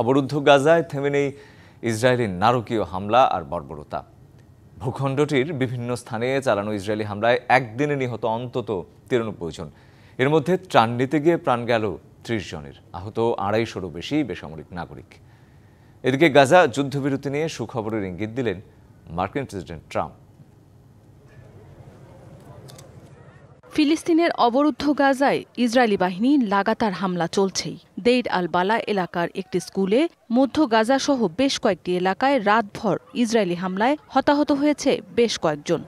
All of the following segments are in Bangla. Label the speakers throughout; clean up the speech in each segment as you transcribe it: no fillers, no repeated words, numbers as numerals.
Speaker 1: অবরুদ্ধ গাজায় থেমে নেই ইসরায়েলি নারকীয় হামলা আর বর্বরতা। ভূখণ্ডটির বিভিন্ন স্থানে চালানো ইসরায়েলি হামলায় একদিনে নিহত অন্তত 93 জন। এর মধ্যে ত্রাণ নিতে গিয়ে প্রাণ গেল 30 জনের, আহত 250-রও বেশি বেসামরিক নাগরিক। এদিকে গাজা যুদ্ধবিরতি নিয়ে সুখবরের ইঙ্গিত দিলেন মার্কিন প্রেসিডেন্ট ট্রাম্প।
Speaker 2: ফিলিস্তিনের অবরুদ্ধ গাজায় ইসরায়েলি বাহিনী লাগাতার হামলা চলছেই। দেইর আল বালা এলাকার একটি স্কুলে, মধ্য গাজা সহ বেশ কয়েকটি এলাকায় রাতভর ইসরায়েলি হামলায় হতাহত হয়েছে বেশ কয়েকজন।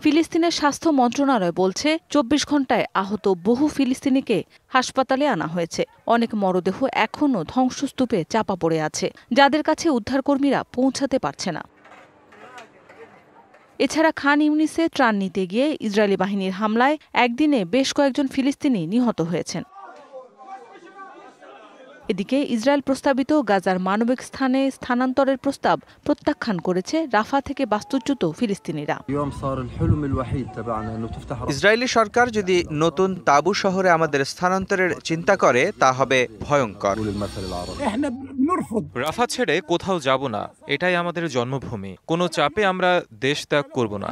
Speaker 2: ফিলিস্তিনের স্বাস্থ্য মন্ত্রণালয় বলছে 24 ঘণ্টায় আহত বহু ফিলিস্তিনিকে হাসপাতালে আনা হয়েছে। অনেক মরদেহ এখনও ধ্বংসস্তূপে চাপা পড়ে আছে, যাদের কাছে উদ্ধারকর্মীরা পৌঁছাতে পারছে না। এছাড়া খান ইউনিসে ত্রাণ নিতে গিয়ে ইসরায়েলি বাহিনীর হামলায় একদিনে বেশ কয়েকজন ফিলিস্তিনি নিহত হয়েছেন। এদিকে ইসরায়েল প্রস্তাবিত গাজার মানবিক স্থানে স্থানান্তরের প্রস্তাব প্রত্যাখ্যান করেছে রাফা থেকে বাস্তুচ্যুত ফিলিস্তিনিরা।
Speaker 3: ইসরায়েলি সরকার যদি নতুন তাবু শহরে আমাদের স্থানান্তরের চিন্তা করে তা হবে ভয়ঙ্কর।
Speaker 4: রাফা ছেড়ে কোথাও যাব না, এটাই আমাদের জন্মভূমি। কোনো চাপে আমরা দেশ ত্যাগ করব না।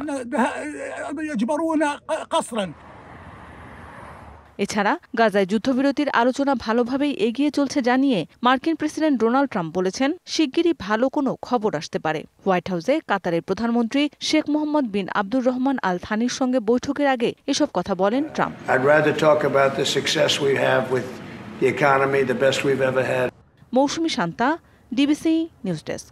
Speaker 2: এছাড়া গাজায় যুদ্ধবিরতির আলোচনা ভালোভাবেই এগিয়ে চলছে জানিয়ে মার্কিন প্রেসিডেন্ট ডোনাল্ড ট্রাম্প বলেছেন, শিগগিরই ভালো কোনো খবর আসতে পারে। হোয়াইট হাউসে কাতারের প্রধানমন্ত্রী শেখ মোহাম্মদ বিন আব্দুর রহমান আল থানির সঙ্গে বৈঠকের আগে এসব কথা বলেন ট্রাম্প। মৌসুমী শান্তা, ডিবিসি নিউজ ডেস্ক।